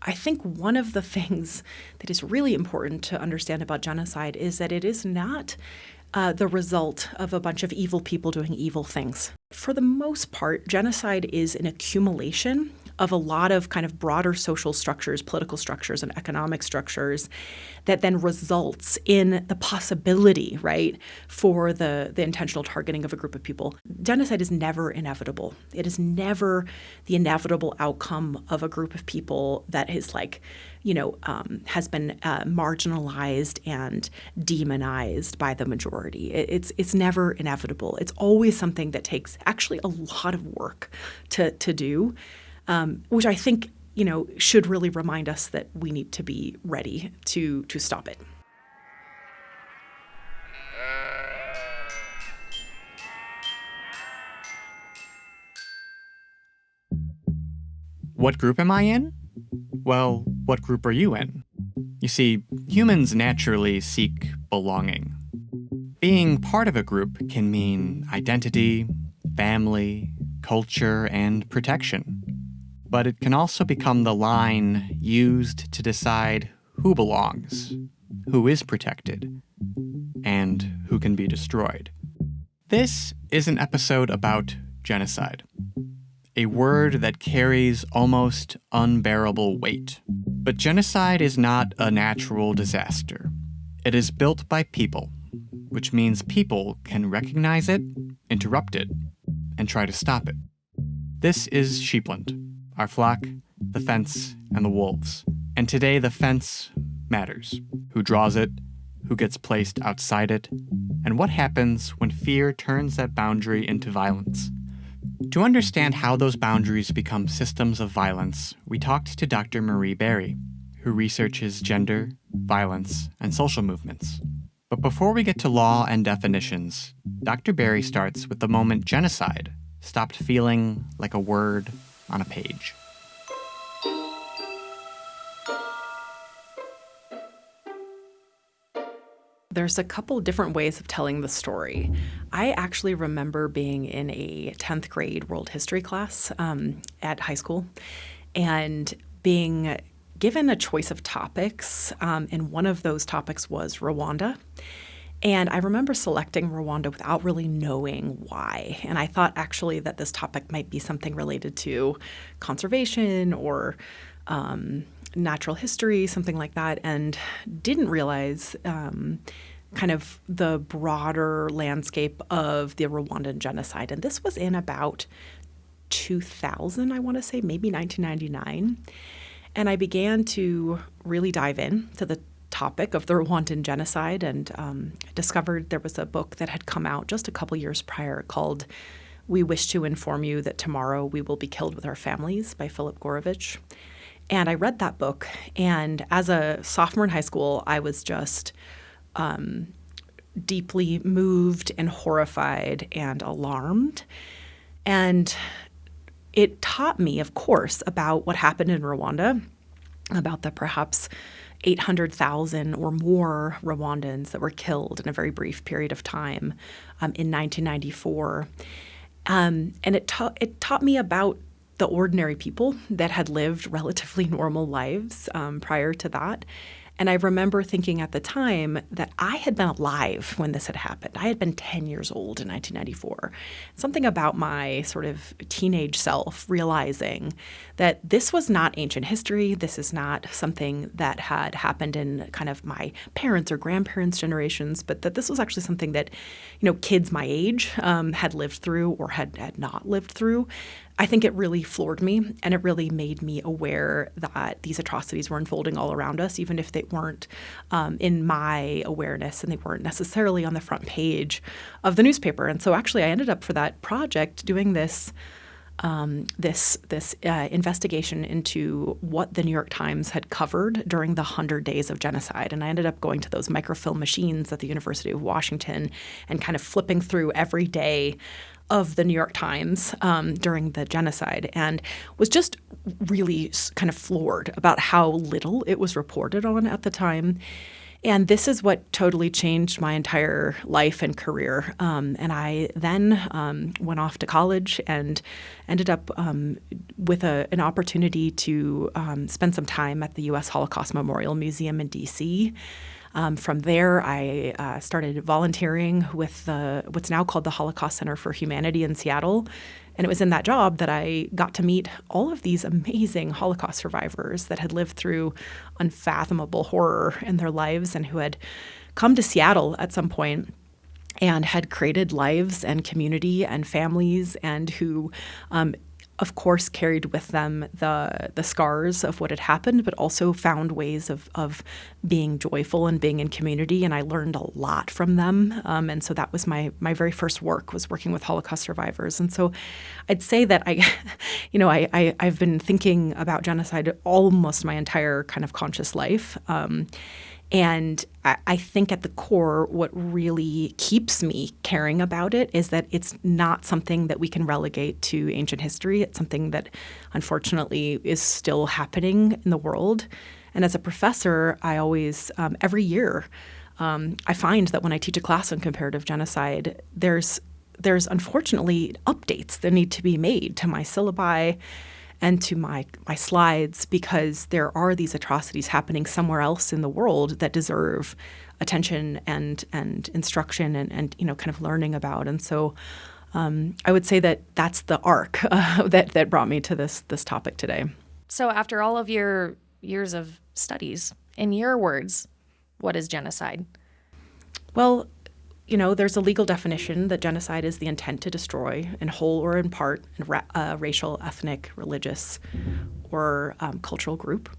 I think one of the things that is really important to understand about genocide is that it is not the result of a bunch of evil people doing evil things. For the most part, genocide is an accumulation of a lot of kind of broader social structures, political structures, and economic structures that then results in the possibility, right, for the intentional targeting of a group of people. Genocide is never inevitable. It is never the inevitable outcome of a group of people that is like, has been marginalized and demonized by the majority. It's never inevitable. It's always something that takes actually a lot of work to do. Which I think, should really remind us that we need to be ready to stop it. What group am I in? Well, what group are you in? You see, humans naturally seek belonging. Being part of a group can mean identity, family, culture, and protection. But it can also become the line used to decide who belongs, who is protected, and who can be destroyed. This is an episode about genocide, a word that carries almost unbearable weight. But genocide is not a natural disaster. It is built by people, which means people can recognize it, interrupt it, and try to stop it. This is Sheepland, our flock, the fence, and the wolves. And today the fence matters. Who draws it, who gets placed outside it, and what happens when fear turns that boundary into violence. To understand how those boundaries become systems of violence, we talked to Dr. Marie Berry, who researches gender, violence, and social movements. But before we get to law and definitions, Dr. Berry starts with the moment genocide stopped feeling like a word on a page. There's a couple different ways of telling the story. I actually remember being in a 10th grade world history class at high school and being given a choice of topics, and one of those topics was Rwanda. And I remember selecting Rwanda without really knowing why. And I thought actually that this topic might be something related to conservation or natural history, something like that, and didn't realize kind of the broader landscape of the Rwandan genocide. And this was in about 2000, I want to say, maybe 1999. And I began to really dive in to the topic of the Rwandan genocide and discovered there was a book that had come out just a couple years prior called We Wish to Inform You That Tomorrow We Will Be Killed with Our Families by Philip Gorovich. And I read that book, and as a sophomore in high school, I was just deeply moved and horrified and alarmed. And it taught me, of course, about what happened in Rwanda, about the perhaps 800,000 or more Rwandans that were killed in a very brief period of time in 1994. And it taught me about the ordinary people that had lived relatively normal lives prior to that. And I remember thinking at the time that I had been alive when this had happened. I had been 10 years old in 1994. Something about my sort of teenage self realizing that this was not ancient history. This is not something that had happened in kind of my parents' or grandparents' generations, but that this was actually something that, kids my age had lived through or had not lived through. I think it really floored me, and it really made me aware that these atrocities were unfolding all around us, even if they weren't in my awareness and they weren't necessarily on the front page of the newspaper. And so actually I ended up for that project doing this investigation into what the New York Times had covered during the 100 days of genocide. And I ended up going to those microfilm machines at the University of Washington and kind of flipping through every day of the New York Times during the genocide, and was just really kind of floored about how little it was reported on at the time. And this is what totally changed my entire life and career. And I then went off to college and ended up with an opportunity to spend some time at the U.S. Holocaust Memorial Museum in D.C. From there, I started volunteering with what's now called the Holocaust Center for Humanity in Seattle. And it was in that job that I got to meet all of these amazing Holocaust survivors that had lived through unfathomable horror in their lives and who had come to Seattle at some point and had created lives and community and families, and who of course, carried with them the scars of what had happened, but also found ways of being joyful and being in community. And I learned a lot from them. And so that was my very first work, was working with Holocaust survivors. And so I'd say that I've been thinking about genocide almost my entire kind of conscious life. And I think at the core, what really keeps me caring about it is that it's not something that we can relegate to ancient history. It's something that, unfortunately, is still happening in the world. And as a professor, I always, every year, I find that when I teach a class on comparative genocide, there's unfortunately updates that need to be made to my syllabi and to my slides, because there are these atrocities happening somewhere else in the world that deserve attention and instruction and kind of learning about. And so I would say that that's the arc that brought me to this topic today. So after all of your years of studies, in your words, what is genocide? Well, there's a legal definition that genocide is the intent to destroy, in whole or in part, a racial, ethnic, religious, or cultural group.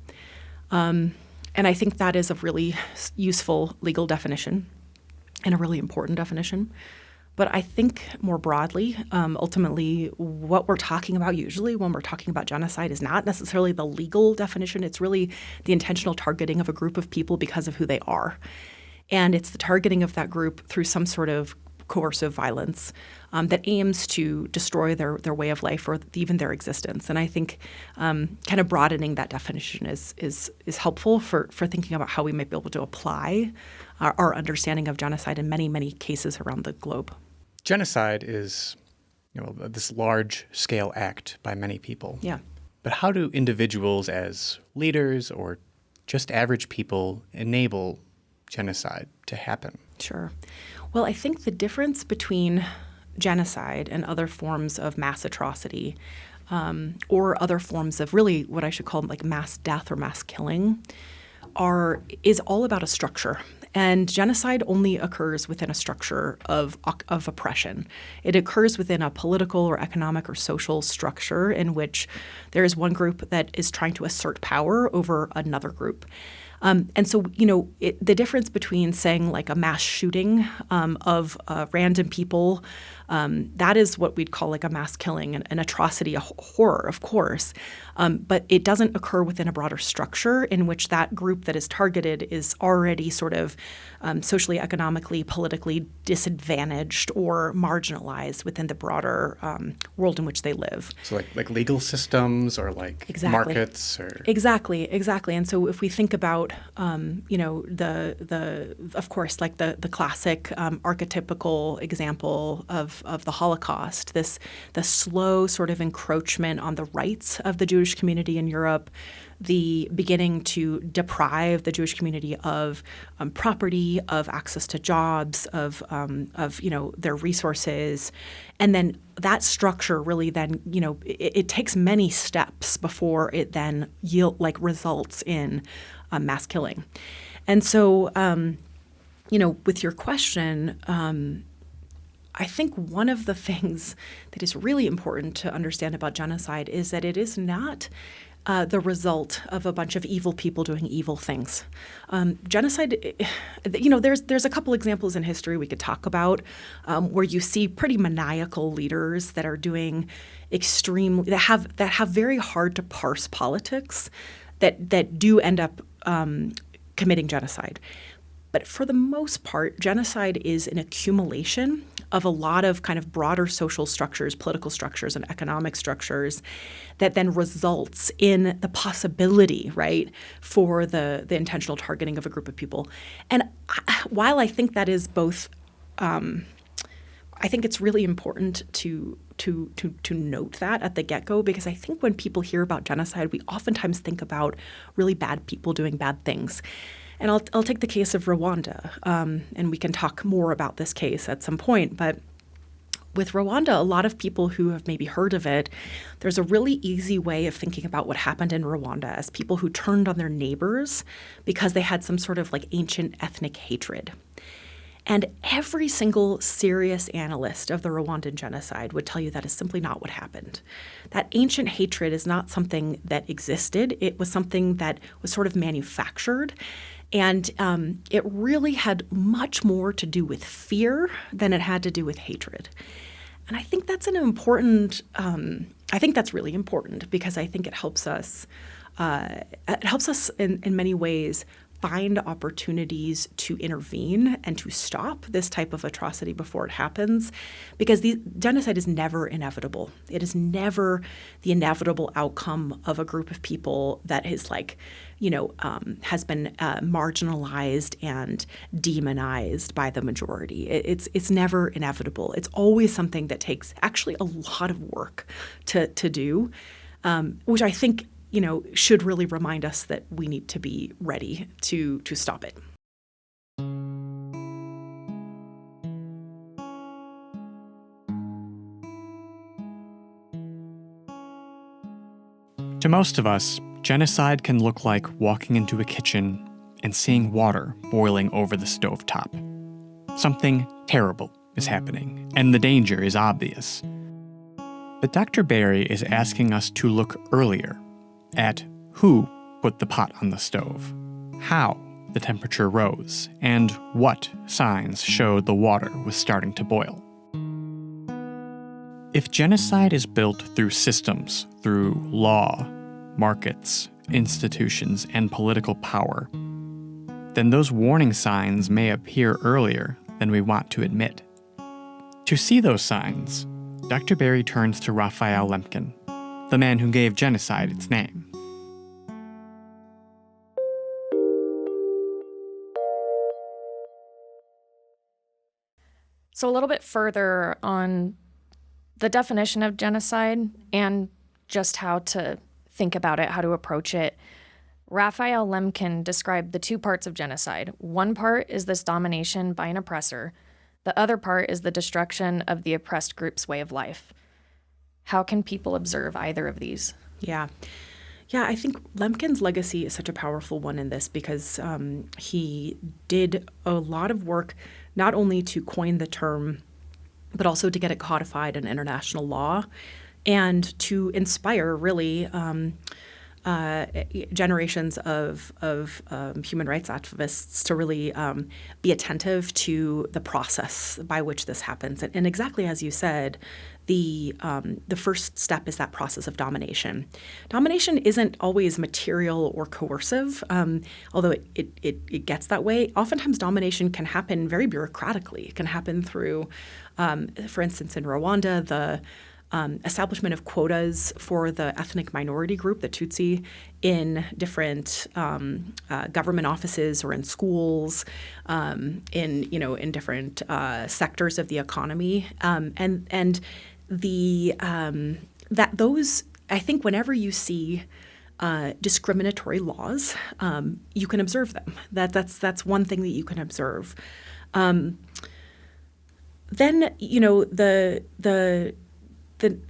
And I think that is a really useful legal definition and a really important definition. But I think more broadly, ultimately, what we're talking about usually when we're talking about genocide is not necessarily the legal definition. It's really the intentional targeting of a group of people because of who they are. And it's the targeting of that group through some sort of coercive violence that aims to destroy their way of life or even their existence. And I think kind of broadening that definition is helpful for thinking about how we might be able to apply our understanding of genocide in many, many cases around the globe. Genocide is this large-scale act by many people. Yeah. But how do individuals as leaders or just average people enable genocide to happen? Sure. Well, I think the difference between genocide and other forms of mass atrocity or other forms of really what I should call like mass death or mass killing is all about a structure. And genocide only occurs within a structure of oppression. It occurs within a political or economic or social structure in which there is one group that is trying to assert power over another group. And so, the difference between saying like a mass shooting of random people, that is what we'd call like a mass killing, an atrocity, a horror, of course. But it doesn't occur within a broader structure in which that group that is targeted is already sort of socially, economically, politically disadvantaged or marginalized within the broader world in which they live. So like legal systems or like markets or Exactly. And so if we think about of course, like the classic archetypical example of the Holocaust, the slow sort of encroachment on the rights of the Jewish community in Europe, the beginning to deprive the Jewish community of property, of access to jobs, of their resources, and then that structure really then it takes many steps before it then results in mass killing. And so with your question, I think one of the things that is really important to understand about genocide is that it is not the result of a bunch of evil people doing evil things. Genocide, there's a couple examples in history we could talk about where you see pretty maniacal leaders that are doing that have very hard to parse politics that do end up committing genocide. But for the most part, genocide is an accumulation of a lot of kind of broader social structures, political structures, and economic structures that then results in the possibility, right, for the intentional targeting of a group of people. And while I think that is both, I think it's really important to note that at the get-go, because I think when people hear about genocide, we oftentimes think about really bad people doing bad things. And I'll take the case of Rwanda, and we can talk more about this case at some point. But with Rwanda, a lot of people who have maybe heard of it, there's a really easy way of thinking about what happened in Rwanda as people who turned on their neighbors because they had some sort of like ancient ethnic hatred. And every single serious analyst of the Rwandan genocide would tell you that is simply not what happened. That ancient hatred is not something that existed. It was something that was sort of manufactured. And it really had much more to do with fear than it had to do with hatred. And I think that's an important, I think that's really important because I think it helps us in many ways find opportunities to intervene and to stop this type of atrocity before it happens, because genocide is never inevitable. It is never the inevitable outcome of a group of people that is like, has been marginalized and demonized by the majority. It's never inevitable. It's always something that takes actually a lot of work to do, which I think should really remind us that we need to be ready to stop it. To most of us, genocide can look like walking into a kitchen and seeing water boiling over the stovetop. Something terrible is happening, and the danger is obvious. But Dr. Berry is asking us to look earlier at who put the pot on the stove, how the temperature rose, and what signs showed the water was starting to boil. If genocide is built through systems, through law, markets, institutions, and political power, then those warning signs may appear earlier than we want to admit. To see those signs, Dr. Berry turns to Raphael Lemkin, the man who gave genocide its name. So a little bit further on the definition of genocide and just how to think about it, how to approach it. Raphael Lemkin described the two parts of genocide. One part is this domination by an oppressor. The other part is the destruction of the oppressed group's way of life. How can people observe either of these? Yeah, I think Lemkin's legacy is such a powerful one in this because he did a lot of work not only to coin the term, but also to get it codified in international law and to inspire really generations of human rights activists to really be attentive to the process by which this happens. And exactly as you said, the first step is that process of domination. Domination isn't always material or coercive, although it gets that way. Oftentimes domination can happen very bureaucratically. It can happen through, for instance, in Rwanda, the establishment of quotas for the ethnic minority group, the Tutsi, in different government offices or in schools, in different sectors of the economy, and those, I think, whenever you see discriminatory laws, you can observe them. That's one thing that you can observe. Then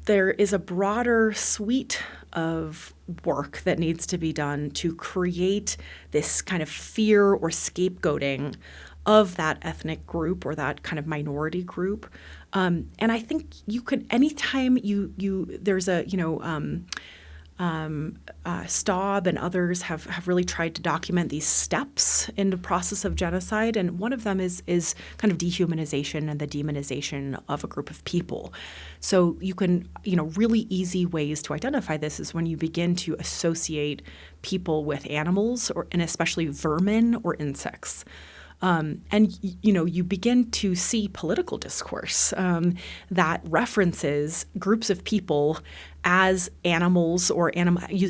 there is a broader suite of work that needs to be done to create this kind of fear or scapegoating of that ethnic group or that kind of minority group. And I think you could, anytime there's a, Staub and others have really tried to document these steps in the process of genocide, and one of them is kind of dehumanization and the demonization of a group of people. So you can, really easy ways to identify this is when you begin to associate people with animals and especially vermin or insects. You begin to see political discourse that references groups of people as animals or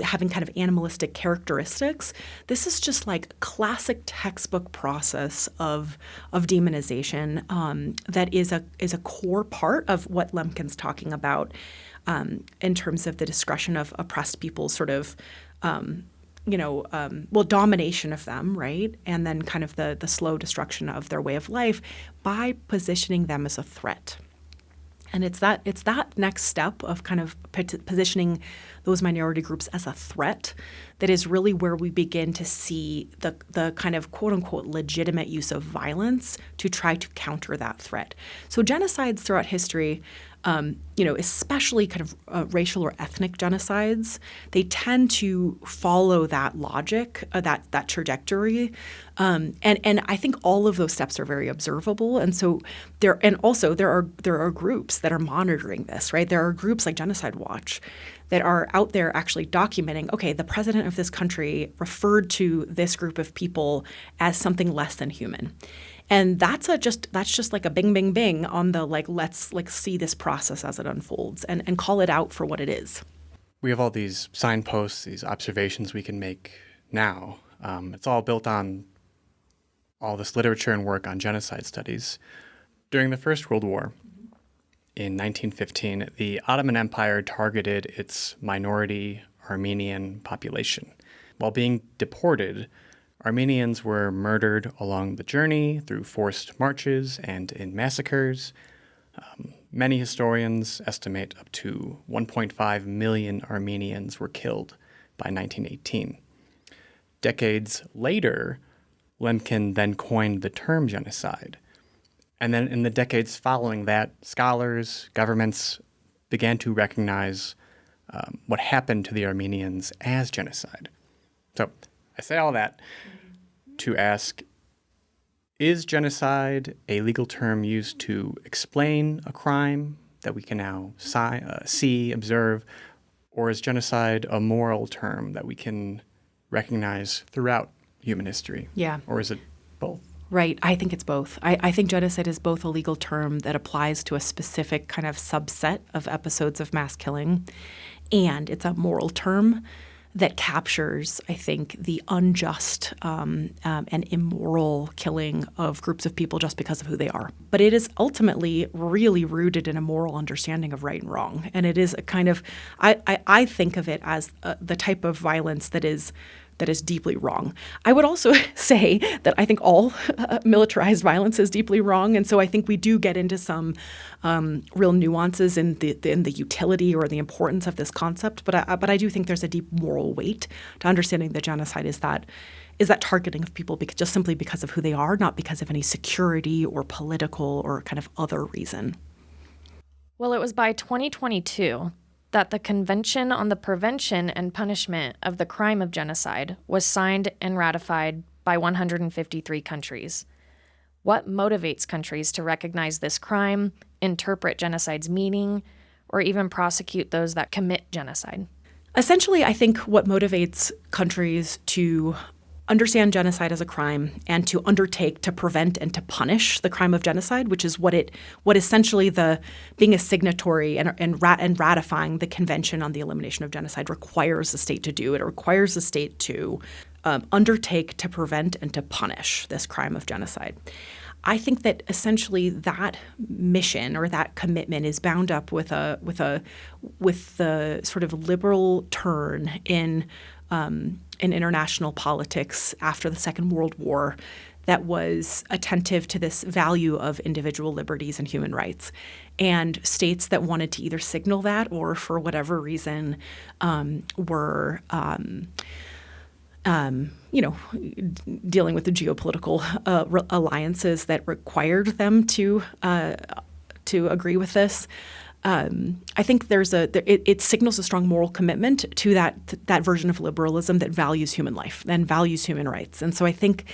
having kind of animalistic characteristics. This is just like classic textbook process of demonization that is a core part of what Lemkin's talking about in terms of the discretion of oppressed people's sort of domination of them, right? And then kind of the slow destruction of their way of life by positioning them as a threat. And it's that next step of kind of positioning those minority groups as a threat that is really where we begin to see the kind of quote unquote legitimate use of violence to try to counter that threat. So genocides throughout history, especially kind of racial or ethnic genocides, they tend to follow that logic, that trajectory, and I think all of those steps are very observable. And so there are groups that are monitoring this, right? There are groups like Genocide Watch that are out there actually documenting, okay, the president of this country referred to this group of people as something less than human. And that's just like a bing, bing, bing on the let's see this process as it unfolds and call it out for what it is. We have all these signposts, these observations we can make now. It's all built on all this literature and work on genocide studies. During the First World War, in 1915, the Ottoman Empire targeted its minority Armenian population. While being deported, Armenians were murdered along the journey through forced marches and in massacres. Many historians estimate up to 1.5 million Armenians were killed by 1918. Decades later, Lemkin then coined the term genocide. And then in the decades following that, scholars, governments began to recognize what happened to the Armenians as genocide. So I say all that to ask, is genocide a legal term used to explain a crime that we can now see, observe, or is genocide a moral term that we can recognize throughout human history? Yeah. Or is it both? Right. I think it's both. I think genocide is both a legal term that applies to a specific kind of subset of episodes of mass killing, and it's a moral term that captures, I think, the unjust and immoral killing of groups of people just because of who they are. But it is ultimately really rooted in a moral understanding of right and wrong. And it is a kind of, I think of it as the type of violence that is deeply wrong. I would also say that I think all militarized violence is deeply wrong, and so I think we do get into some real nuances in the utility or the importance of this concept. But I do think there's a deep moral weight to understanding that genocide is that targeting of people just simply because of who they are, not because of any security or political or kind of other reason. Well, it was by 2022 that the Convention on the Prevention and Punishment of the Crime of Genocide was signed and ratified by 153 countries. What motivates countries to recognize this crime, interpret genocide's meaning, or even prosecute those that commit genocide? Essentially, I think what motivates countries to understand genocide as a crime and to undertake to prevent and to punish the crime of genocide, which is what essentially being a signatory and ratifying the Convention on the Elimination of Genocide requires the state to do. It requires the state to undertake to prevent and to punish this crime of genocide. I think that essentially that mission or that commitment is bound up with the sort of liberal turn in international politics after the Second World War that was attentive to this value of individual liberties and human rights. And states that wanted to either signal that or for whatever reason were dealing with the geopolitical alliances that required them to agree with this. I think it signals a strong moral commitment to that version of liberalism that values human life and values human rights. And so I think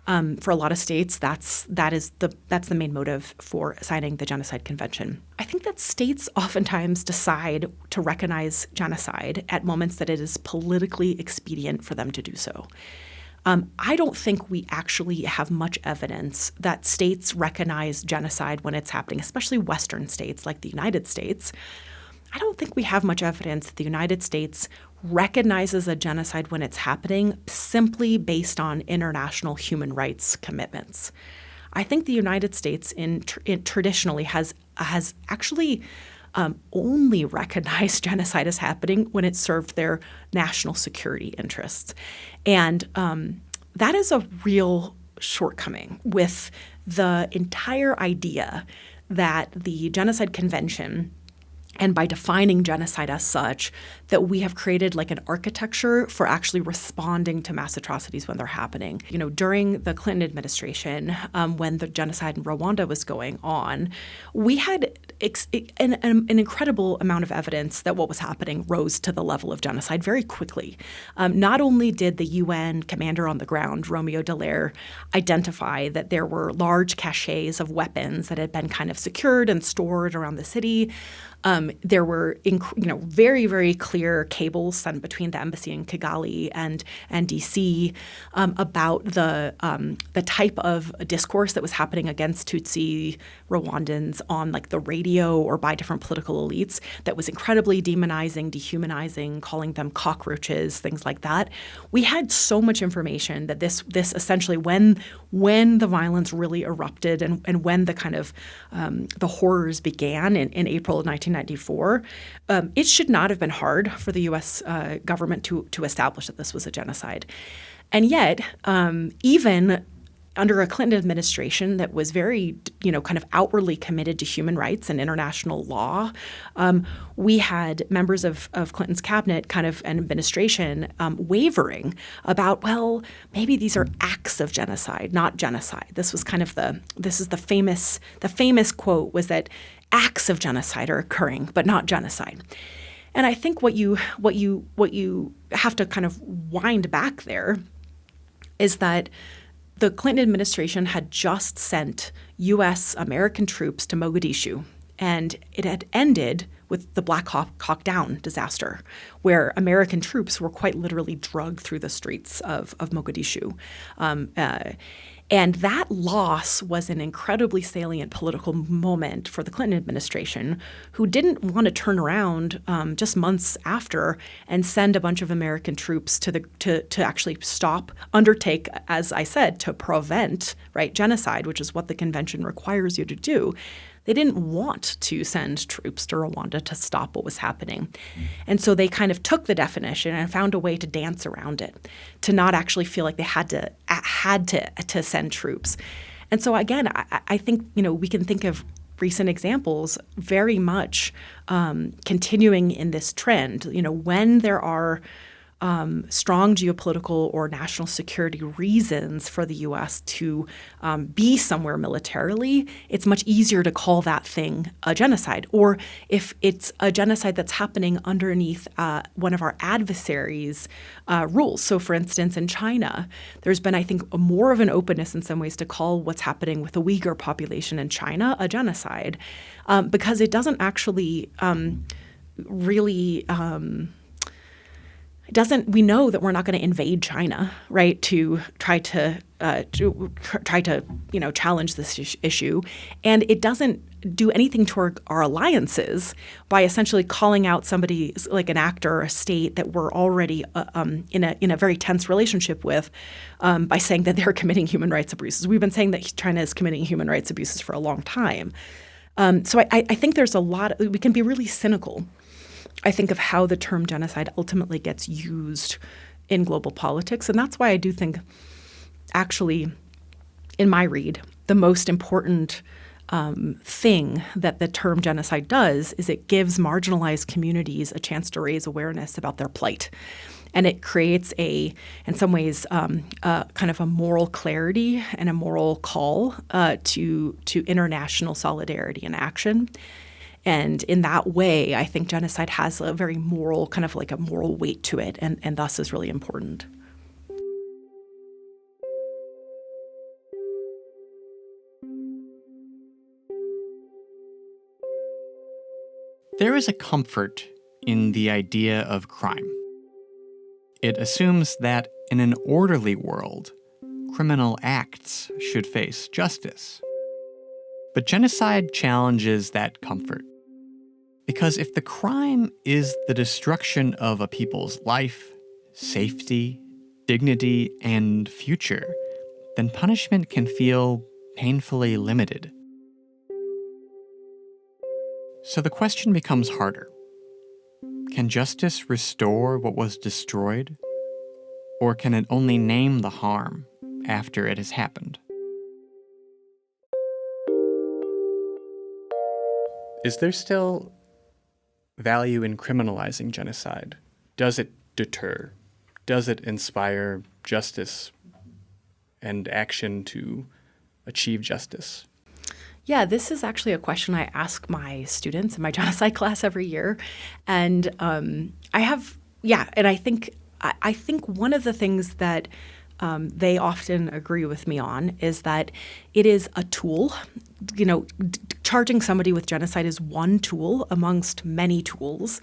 for a lot of states, that's the main motive for signing the Genocide Convention. I think that states oftentimes decide to recognize genocide at moments that it is politically expedient for them to do so. I don't think we actually have much evidence that states recognize genocide when it's happening, especially Western states like the United States. I don't think we have much evidence that the United States recognizes a genocide when it's happening simply based on international human rights commitments. I think the United States traditionally has actually only recognized genocide as happening when it served their national security interests. And that is a real shortcoming with the entire idea that the Genocide Convention, and by defining genocide as such, that we have created like an architecture for actually responding to mass atrocities when they're happening. You know, during the Clinton administration, when the genocide in Rwanda was going on, we had an incredible amount of evidence that what was happening rose to the level of genocide very quickly. Not only did the UN commander on the ground, Romeo Dallaire, identify that there were large caches of weapons that had been kind of secured and stored around the city. There were very, very clear cables sent between the embassy in Kigali and DC about the type of discourse that was happening against Tutsi Rwandans on like the radio or by different political elites that was incredibly demonizing, dehumanizing, calling them cockroaches, things like that. We had so much information that this essentially when the violence really erupted and when the kind of the horrors began in April of 1994, it should not have been hard for the U.S. Government to establish that this was a genocide. And yet, even under a Clinton administration that was very, kind of outwardly committed to human rights and international law, we had members of Clinton's cabinet kind of and administration wavering about, well, maybe these are acts of genocide, not genocide. This was kind of the famous quote was that acts of genocide are occurring, but not genocide. And I think what you have to kind of wind back there is that the Clinton administration had just sent U.S. American troops to Mogadishu, and it had ended with the Black Hawk Down disaster, where American troops were quite literally dragged through the streets of Mogadishu. And that loss was an incredibly salient political moment for the Clinton administration, who didn't want to turn around just months after and send a bunch of American troops to actually undertake, as I said, to prevent genocide, which is what the convention requires you to do. They didn't want to send troops to Rwanda to stop what was happening. And so they kind of took the definition and found a way to dance around it, to not actually feel like they had to send troops. And so again, I think, we can think of recent examples very much continuing in this trend. When there are strong geopolitical or national security reasons for the U.S. to be somewhere militarily, it's much easier to call that thing a genocide. Or if it's a genocide that's happening underneath one of our adversaries' rules. So, for instance, in China, there's been, I think, more of an openness in some ways to call what's happening with the Uyghur population in China a genocide because it doesn't actually really we know that we're not going to invade China, right, to try to challenge this issue. And it doesn't do anything to our alliances by essentially calling out somebody like an actor or a state that we're already in a very tense relationship with by saying that they're committing human rights abuses. We've been saying that China is committing human rights abuses for a long time. So I think there's we can be really cynical, I think, of how the term genocide ultimately gets used in global politics. And that's why I do think, actually, in my read, the most important thing that the term genocide does is it gives marginalized communities a chance to raise awareness about their plight. And it creates in some ways, kind of a moral clarity and a moral call to international solidarity and action. And in that way, I think genocide has a very moral, kind of like a moral weight to it, and thus is really important. There is a comfort in the idea of crime. It assumes that in an orderly world, criminal acts should face justice. But genocide challenges that comfort. Because if the crime is the destruction of a people's life, safety, dignity, and future, then punishment can feel painfully limited. So the question becomes harder. Can justice restore what was destroyed? Or can it only name the harm after it has happened? Is there still value in criminalizing genocide? Does it deter? Does it inspire justice and action to achieve justice? Yeah, this is actually a question I ask my students in my genocide class every year. And I think one of the things that they often agree with me on is that it is a tool. Charging somebody with genocide is one tool amongst many tools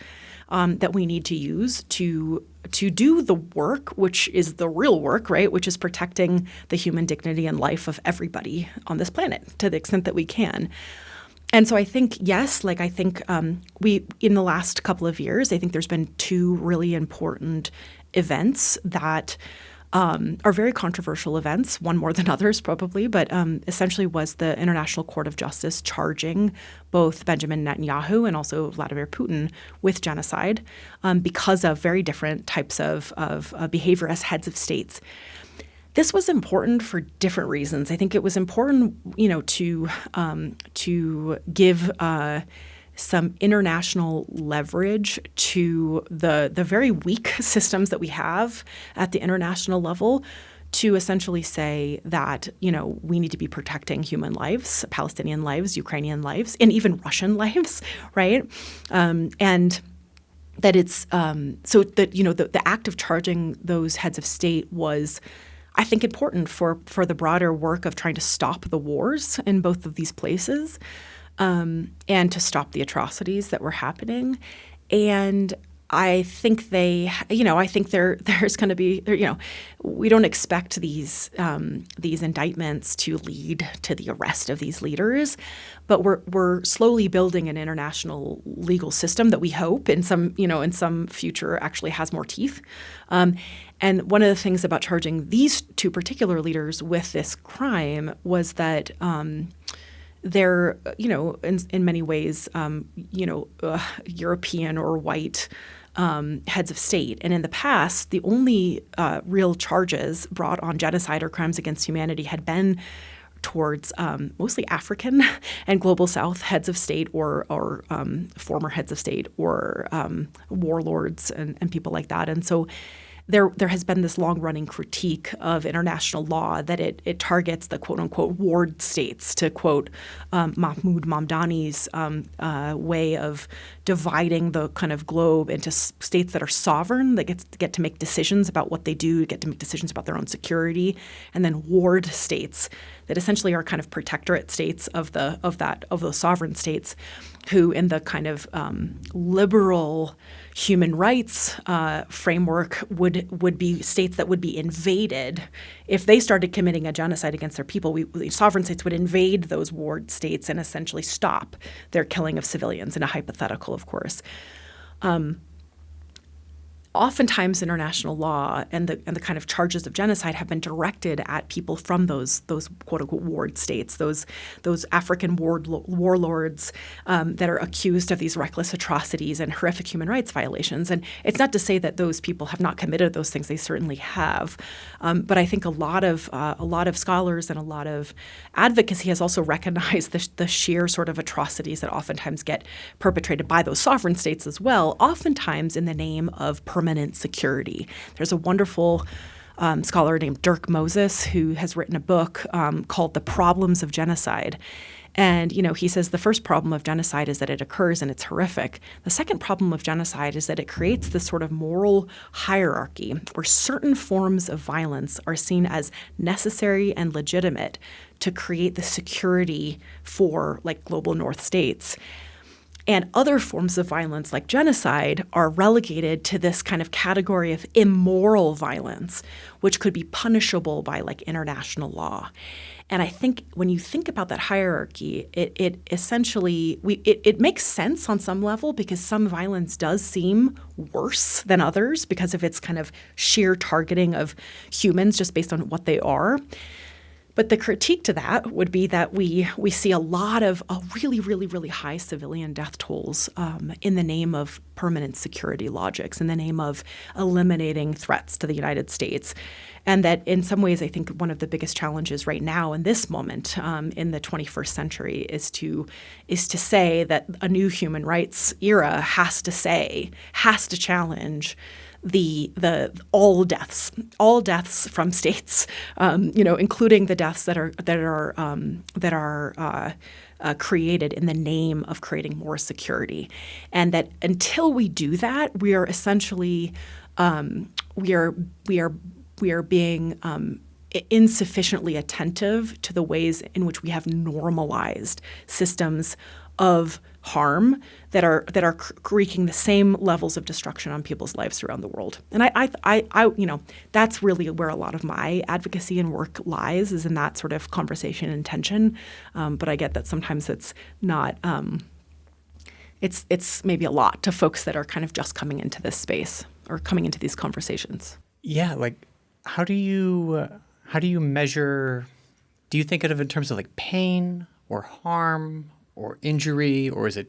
that we need to use to do the work, which is the real work, right? Which is protecting the human dignity and life of everybody on this planet to the extent that we can. And so I think, yes, we in the last couple of years, I think there's been two really important events that are very controversial events, one more than others probably, but essentially was the International Court of Justice charging both Benjamin Netanyahu and also Vladimir Putin with genocide because of very different types of behavior as heads of states. This was important for different reasons. I think it was important, to give some international leverage to the very weak systems that we have at the international level to essentially say that, we need to be protecting human lives, Palestinian lives, Ukrainian lives, and even Russian lives, right? And that it's so that, the act of charging those heads of state was, I think, important for the broader work of trying to stop the wars in both of these places. And to stop the atrocities that were happening. And I think there's going to be, we don't expect these indictments to lead to the arrest of these leaders, but we're slowly building an international legal system that we hope in some future actually has more teeth. And one of the things about charging these two particular leaders with this crime was that they're, in many ways, European or white heads of state. And in the past, the only real charges brought on genocide or crimes against humanity had been towards mostly African and global South heads of state or former heads of state or warlords and people like that. And so there has been this long-running critique of international law that it targets the quote-unquote ward states, to quote Mahmoud Mamdani's way of dividing the kind of globe into states that are sovereign, that get to make decisions about what they do, get to make decisions about their own security, and then ward states that essentially are kind of protectorate states of those sovereign states, who in the kind of liberal human rights framework would be states that would be invaded if they started committing a genocide against their people. Sovereign states would invade those ward states and essentially stop their killing of civilians, in a hypothetical, of course. Oftentimes, international law and the kind of charges of genocide have been directed at people from those quote unquote ward states, those African warlords that are accused of these reckless atrocities and horrific human rights violations. And it's not to say that those people have not committed those things; they certainly have. But I think a lot of scholars and a lot of advocacy has also recognized the sheer sort of atrocities that oftentimes get perpetrated by those sovereign states as well, oftentimes in the name of permanent security. There's a wonderful scholar named Dirk Moses who has written a book called The Problems of Genocide. And, he says the first problem of genocide is that it occurs and it's horrific. The second problem of genocide is that it creates this sort of moral hierarchy where certain forms of violence are seen as necessary and legitimate to create the security for, like, global North states. And other forms of violence like genocide are relegated to this kind of category of immoral violence, which could be punishable by like international law. And I think when you think about that hierarchy, it essentially it makes sense on some level because some violence does seem worse than others because of its kind of sheer targeting of humans just based on what they are. But the critique to that would be that we see a lot of really, really, really high civilian death tolls in the name of permanent security logics, in the name of eliminating threats to the United States. And that in some ways, I think one of the biggest challenges right now in this moment in the 21st century is to say that a new human rights era has to challenge the all deaths from states, including the deaths that are created in the name of creating more security, and that until we do that, we are essentially we are being insufficiently attentive to the ways in which we have normalized systems of harm that are wreaking the same levels of destruction on people's lives around the world. And I that's really where a lot of my advocacy and work lies, is in that sort of conversation and tension. But I get that sometimes it's not. It's maybe a lot to folks that are kind of just coming into this space or coming into these conversations. Yeah, like how do you measure? Do you think of it in terms of like pain or harm or injury, or do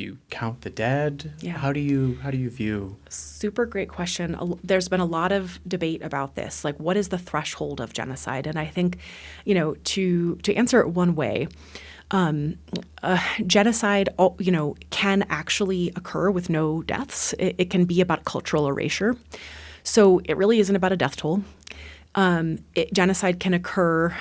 you count the dead? Yeah. How do you view? Super great question. There's been a lot of debate about this. Like, what is the threshold of genocide? And I think, to answer it one way, genocide, can actually occur with no deaths. It can be about cultural erasure. So it really isn't about a death toll. Genocide can occur.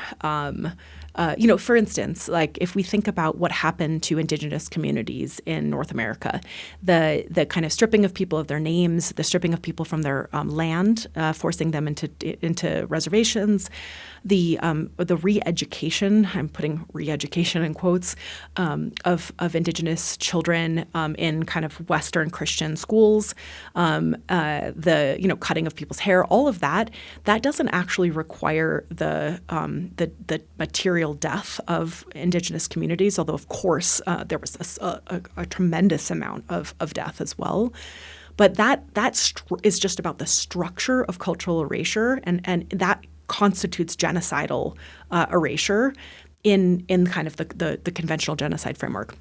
For instance, like if we think about what happened to indigenous communities in North America, the kind of stripping of people of their names, the stripping of people from their land, forcing them into reservations, the re-education, I'm putting re-education in quotes, of indigenous children in kind of Western Christian schools, the cutting of people's hair, all of that doesn't actually require the material death of indigenous communities, although of course there was a tremendous amount of death as well. But that is just about the structure of cultural erasure, and that constitutes genocidal erasure in kind of the conventional genocide framework.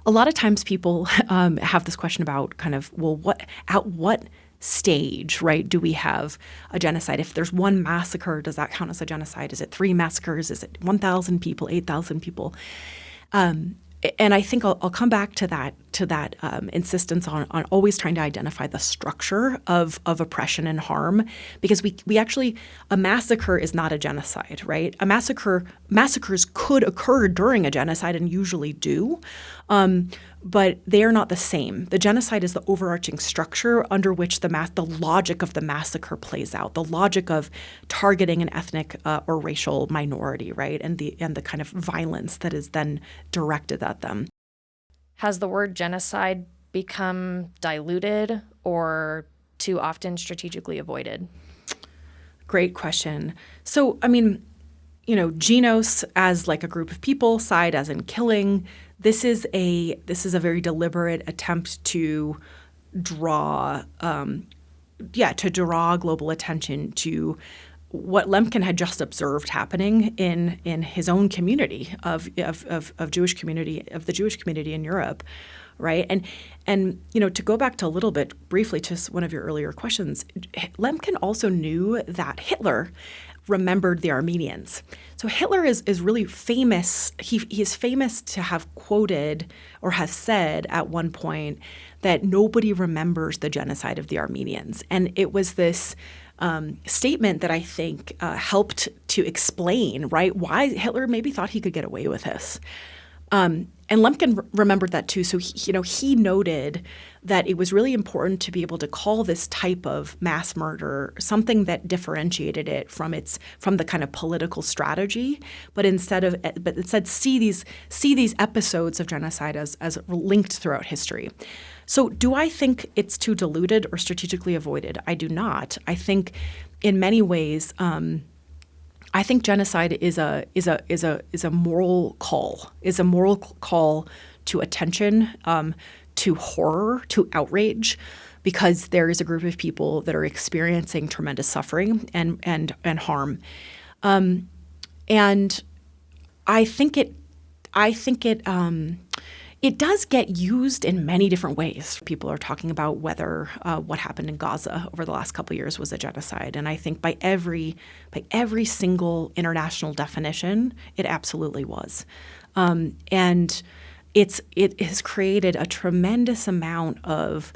A lot of times people have this question about kind of, well, at what stage, right, do we have a genocide? If there's one massacre, does that count as a genocide? Is it 3 massacres? Is it 1,000 people, 8,000 people? And I think I'll come back to that insistence on always trying to identify the structure of oppression and harm, because we actually, a massacre is not a genocide, right? Massacres could occur during a genocide and usually do, but they are not the same. The genocide is the overarching structure under which the logic of the massacre plays out, the logic of targeting an ethnic or racial minority, right, and the kind of violence that is then directed at them. Has the word genocide become diluted or too often strategically avoided? Great question. So, I mean, genos as like a group of people, side as in killing. This is a very deliberate attempt to draw global attention to what Lemkin had just observed happening in his own community of the Jewish community in Europe, right? And to go back to a little bit briefly to one of your earlier questions, Lemkin also knew that Hitler remembered the Armenians. So Hitler is really famous. He is famous to have quoted or have said at one point that nobody remembers the genocide of the Armenians. And it was this statement that I think helped to explain, right, why Hitler maybe thought he could get away with this. And Lemkin remembered that too. So he noted that it was really important to be able to call this type of mass murder something that differentiated it from the kind of political strategy, but instead see these episodes of genocide as linked throughout history. So do I think it's too diluted or strategically avoided? I do not. I think in many ways, I think genocide is a moral call to attention, to horror, to outrage, because there is a group of people that are experiencing tremendous suffering and harm, and I think it does get used in many different ways. People are talking about whether what happened in Gaza over the last couple of years was a genocide, and I think by every single international definition, it absolutely was, and it has created a tremendous amount of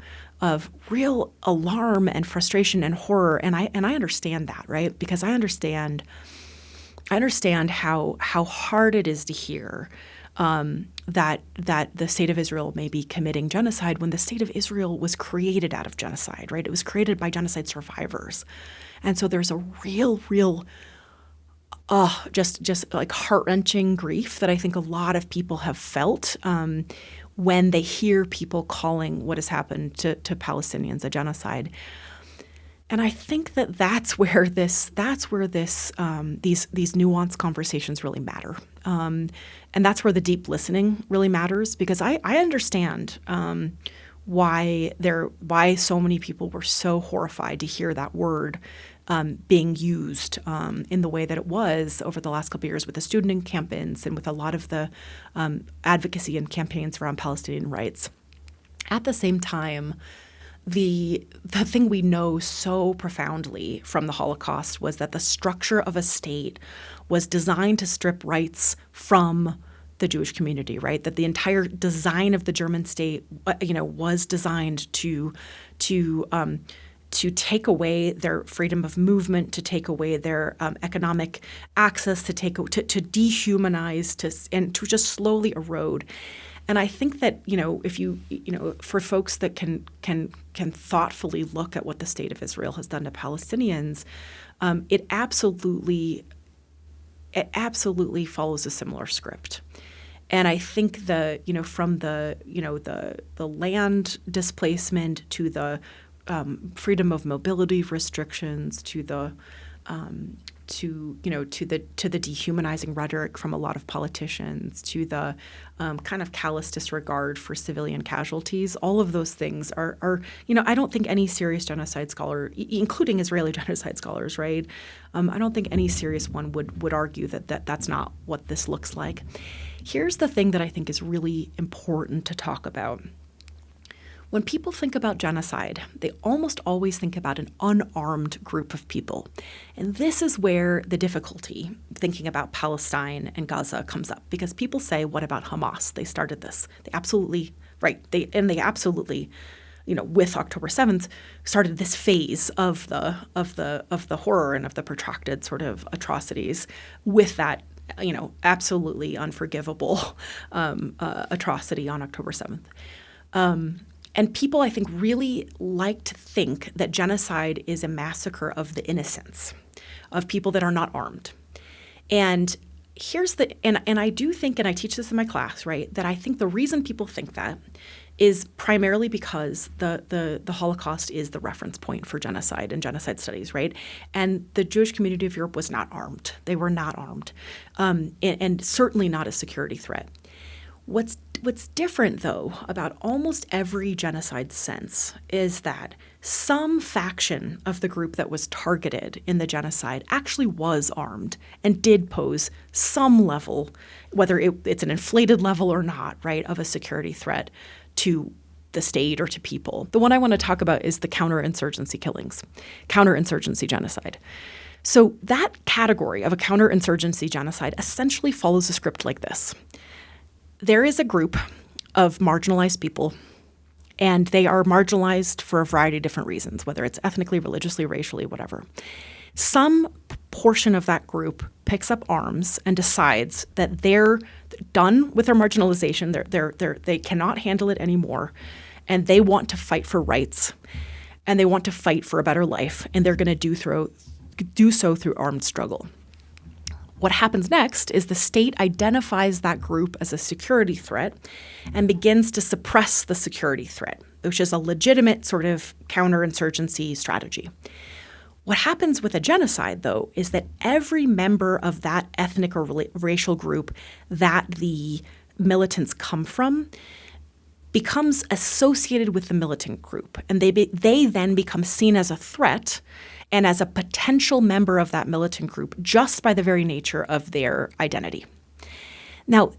real alarm and frustration and horror, and I understand that, right? Because I understand how hard it is to hear. That the state of Israel may be committing genocide when the state of Israel was created out of genocide, right? It was created by genocide survivors. And so there's a real just like heart-wrenching grief that I think a lot of people have felt when they hear people calling what has happened to Palestinians a genocide. And I think that's where these nuanced conversations really matter, and that's where the deep listening really matters, because I understand why so many people were so horrified to hear that word being used in the way that it was over the last couple of years with the student campaigns and with a lot of the advocacy and campaigns around Palestinian rights. At the same time, the thing we know so profoundly from the Holocaust was that the structure of a state was designed to strip rights from the Jewish community, right? That the entire design of the German state, was designed to take away their freedom of movement, to take away their economic access, to dehumanize, and to just slowly erode. And I think that, if for folks that can thoughtfully look at what the state of Israel has done to Palestinians, it absolutely follows a similar script. And I think from the land displacement to the freedom of mobility restrictions to the dehumanizing rhetoric from a lot of politicians, to the kind of callous disregard for civilian casualties. All of those things are I don't think any serious genocide scholar, including Israeli genocide scholars, right? I don't think any serious one would argue that that's not what this looks like. Here's the thing that I think is really important to talk about. When people think about genocide, they almost always think about an unarmed group of people. And this is where the difficulty thinking about Palestine and Gaza comes up, because people say, what about Hamas? They started this. They absolutely, right. They absolutely, with October 7th, started this phase of the horror and of the protracted sort of atrocities with that, absolutely unforgivable atrocity on October 7th. And people, I think, really like to think that genocide is a massacre of the innocents, of people that are not armed. And and I do think, and I teach this in my class, right, that I think the reason people think that is primarily because the Holocaust is the reference point for genocide and genocide studies, right? And the Jewish community of Europe was not armed. They were not armed, and certainly not a security threat. What's different, though, about almost every genocide sense is that some faction of the group that was targeted in the genocide actually was armed and did pose some level, whether it's an inflated level or not, right, of a security threat to the state or to people. The one I want to talk about is the counterinsurgency killings, counterinsurgency genocide. So that category of a counterinsurgency genocide essentially follows a script like this. There is a group of marginalized people, and they are marginalized for a variety of different reasons, whether it's ethnically, religiously, racially, whatever. Some portion of that group picks up arms and decides that done with their marginalization. They cannot handle it anymore, and they want to fight for rights, and they want to fight for a better life, and they're going to do so through armed struggle. What happens next is the state identifies that group as a security threat and begins to suppress the security threat, which is a legitimate sort of counterinsurgency strategy. What happens with a genocide, though, is that every member of that ethnic or racial group that the militants come from becomes associated with the militant group, and they then become seen as a threat and as a potential member of that militant group just by the very nature of their identity. Now,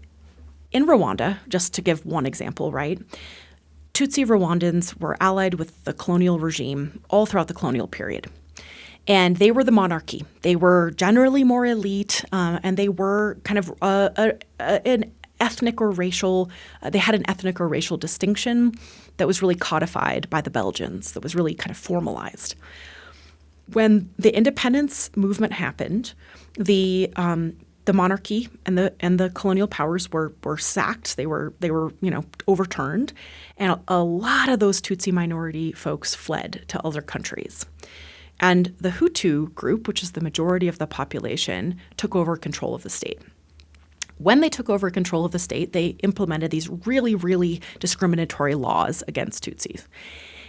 in Rwanda, just to give one example, right, Tutsi Rwandans were allied with the colonial regime all throughout the colonial period. And they were the monarchy. They were generally more elite, and they were kind of an ethnic or racial, they had an ethnic or racial distinction that was really codified by the Belgians, that was really kind of formalized. When the independence movement happened, the monarchy and the colonial powers were sacked. They were overturned, and a lot of those Tutsi minority folks fled to other countries. And the Hutu group, which is the majority of the population, took over control of the state. When they took over control of the state, they implemented these really, really discriminatory laws against Tutsis.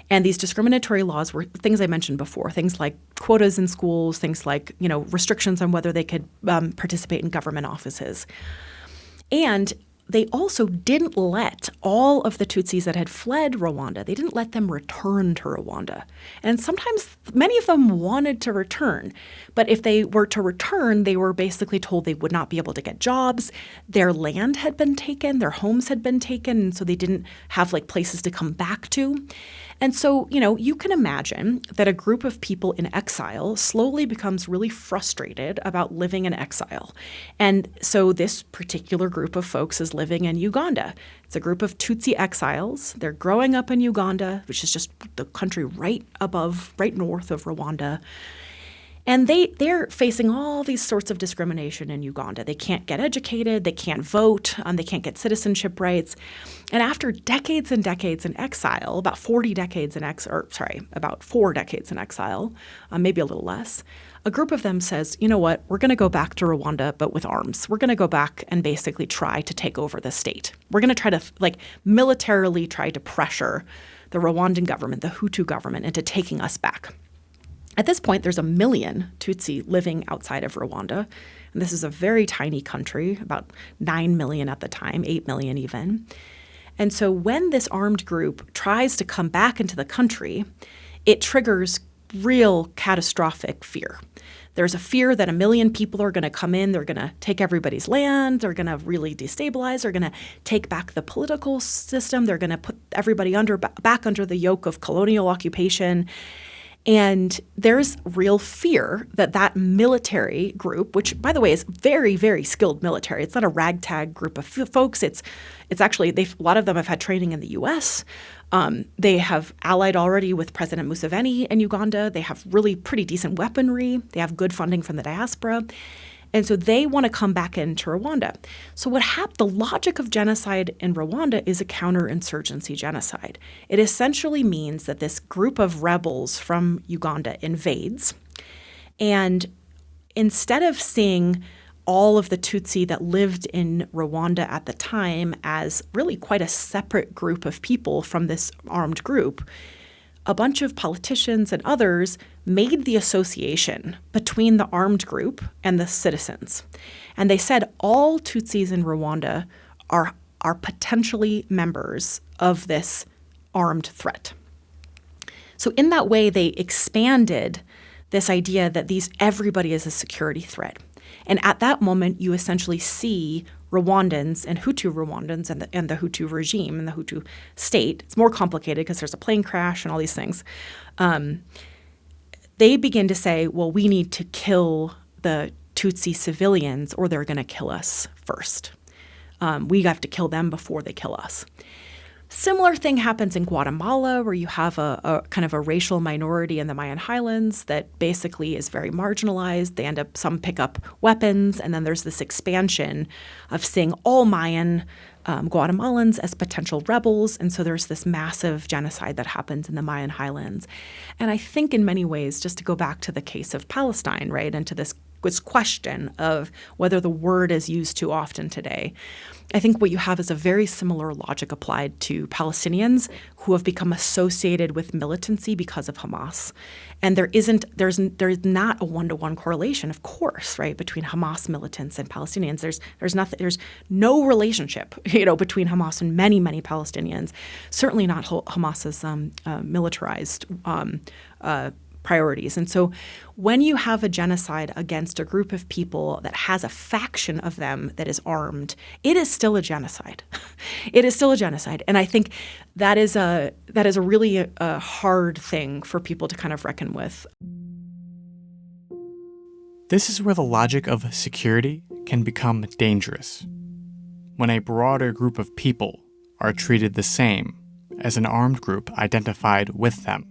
And these discriminatory laws were things I mentioned before, things like quotas in schools, things like, restrictions on whether they could participate in government offices. And they also didn't let all of the Tutsis that had fled Rwanda, they didn't let them return to Rwanda. And sometimes many of them wanted to return. But if they were to return, they were basically told they would not be able to get jobs. Their land had been taken, their homes had been taken, and so they didn't have places to come back to. And so, you can imagine that a group of people in exile slowly becomes really frustrated about living in exile. And so this particular group of folks is living in Uganda. It's a group of Tutsi exiles. They're growing up in Uganda, which is just the country right north of Rwanda. And they're facing all these sorts of discrimination in Uganda. They can't get educated, they can't vote, they can't get citizenship rights. And after decades and decades in exile, about 4 decades in exile, maybe a little less, a group of them says, you know what, we're going to go back to Rwanda, but with arms. We're going to go back and basically try to take over the state. We're going to try to militarily try to pressure the Rwandan government, the Hutu government, into taking us back. At this point, there's 1 million Tutsi living outside of Rwanda. And this is a very tiny country, about 9 million at the time, 8 million even. And so when this armed group tries to come back into the country, it triggers real catastrophic fear. There's a fear that 1 million people are going to come in, they're going to take everybody's land, they're going to really destabilize, they're going to take back the political system, they're going to put everybody back under the yoke of colonial occupation. And there's real fear that military group, which, by the way, is very, very skilled military. It's not a ragtag group of folks. It's actually a lot of them have had training in the U.S. They have allied already with President Museveni in Uganda. They have really pretty decent weaponry. They have good funding from the diaspora. And so they want to come back into Rwanda. So the logic of genocide in Rwanda is a counterinsurgency genocide. It essentially means that this group of rebels from Uganda invades, and instead of seeing all of the Tutsi that lived in Rwanda at the time as really quite a separate group of people from this armed group, a bunch of politicians and others made the association between the armed group and the citizens. And they said all Tutsis in Rwanda are potentially members of this armed threat. So in that way, they expanded this idea that everybody is a security threat. And at that moment, you essentially see Rwandans and Hutu Rwandans and the Hutu regime and the Hutu state. It's more complicated because there's a plane crash and all these things. They begin to say, well, we need to kill the Tutsi civilians or they're going to kill us first. We have to kill them before they kill us. Similar thing happens in Guatemala, where you have a kind of a racial minority in the Mayan highlands that basically is very marginalized. Some pick up weapons, and then there's this expansion of seeing all Mayan Guatemalans as potential rebels. And so there's this massive genocide that happens in the Mayan highlands. And I think in many ways, just to go back to the case of Palestine, right, and to this question of whether the word is used too often today, I think what you have is a very similar logic applied to Palestinians who have become associated with militancy because of Hamas. And there's not a one-to-one correlation, of course, right, between Hamas militants and Palestinians. There's no relationship, between Hamas and many, many Palestinians. Certainly not Hamas's militarized priorities. And so when you have a genocide against a group of people that has a faction of them that is armed, it is still a genocide. It is still a genocide. And I think that is a really a hard thing for people to kind of reckon with. This is where the logic of security can become dangerous. When a broader group of people are treated the same as an armed group identified with them.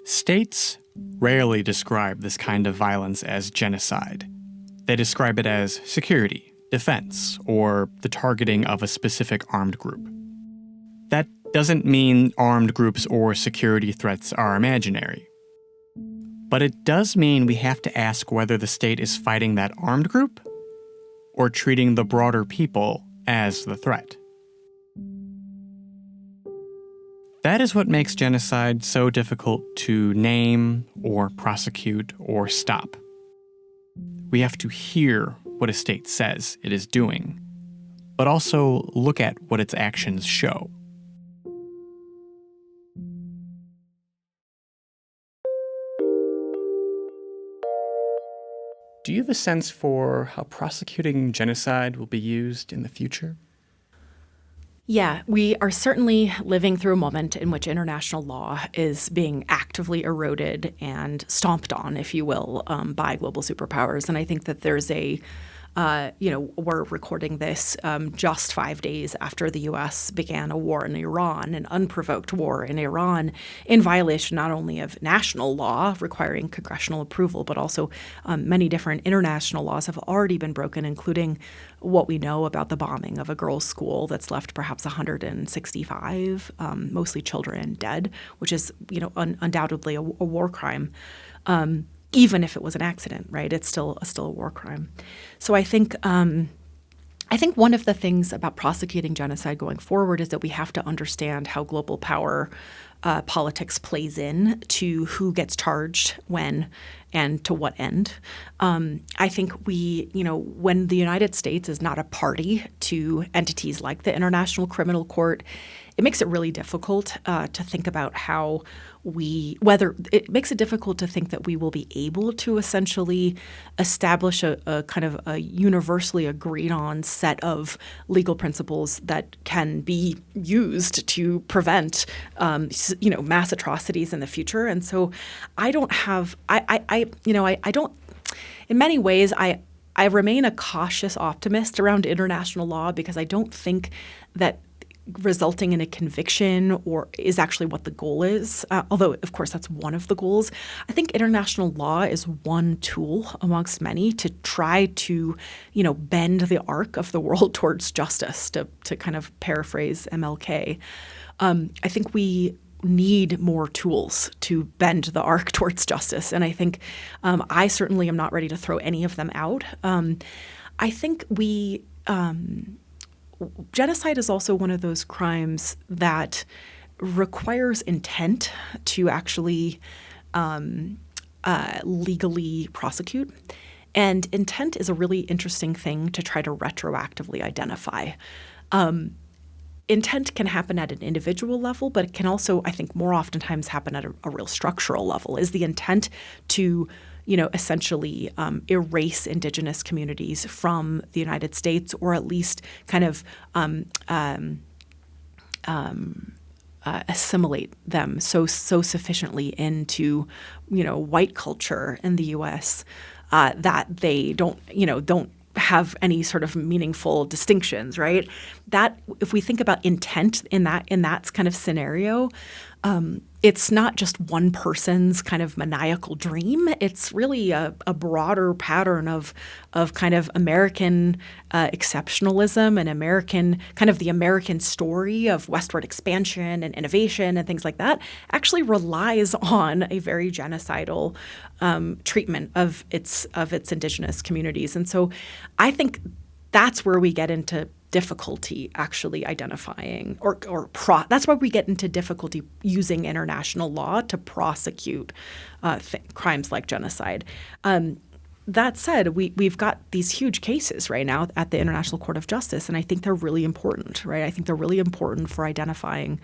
States rarely describe this kind of violence as genocide. They describe it as security, defense, or the targeting of a specific armed group. That doesn't mean armed groups or security threats are imaginary. But it does mean we have to ask whether the state is fighting that armed group or treating the broader people as the threat. That is what makes genocide so difficult to name or prosecute or stop. We have to hear what a state says it is doing, but also look at what its actions show. Do you have a sense for how prosecuting genocide will be used in the future? Yeah, we are certainly living through a moment in which international law is being actively eroded and stomped on, if you will, by global superpowers. And I think that there's we're recording this just 5 days after the U.S. began a war in Iran, an unprovoked war in Iran, in violation not only of national law requiring congressional approval, but also many different international laws have already been broken, including what we know about the bombing of a girls' school that's left perhaps 165, mostly children, dead, which is undoubtedly a war crime. Even if it was an accident, right? It's still a war crime. So I think one of the things about prosecuting genocide going forward is that we have to understand how global power politics plays in to who gets charged when and to what end. I think when the United States is not a party to entities like the International Criminal Court, it makes it really difficult to think about it makes it difficult to think that we will be able to essentially establish a kind of a universally agreed on set of legal principles that can be used to prevent mass atrocities in the future. And so I don't in many ways I remain a cautious optimist around international law because I don't think that resulting in a conviction or is actually what the goal is, although, of course, that's one of the goals. I think international law is one tool amongst many to try to, bend the arc of the world towards justice, to kind of paraphrase MLK. I think we need more tools to bend the arc towards justice, and I think I certainly am not ready to throw any of them out. I think genocide is also one of those crimes that requires intent to actually legally prosecute. And intent is a really interesting thing to try to retroactively identify. Intent can happen at an individual level, but it can also, I think, more oftentimes happen at a real structural level. Is the intent to essentially erase indigenous communities from the United States, or at least kind of assimilate them so sufficiently into, white culture in the U.S. That they don't have any sort of meaningful distinctions, right? That if we think about intent in that kind of scenario, it's not just one person's kind of maniacal dream. It's really a broader pattern of kind of American exceptionalism and American kind of the American story of westward expansion and innovation and things like that actually relies on a very genocidal treatment of its indigenous communities. And so I think that's where we get into difficulty actually identifying that's why we get into difficulty using international law to prosecute crimes like genocide. That said, we've got these huge cases right now at the International Court of Justice, and I think they're really important, right? I think they're really important for identifying,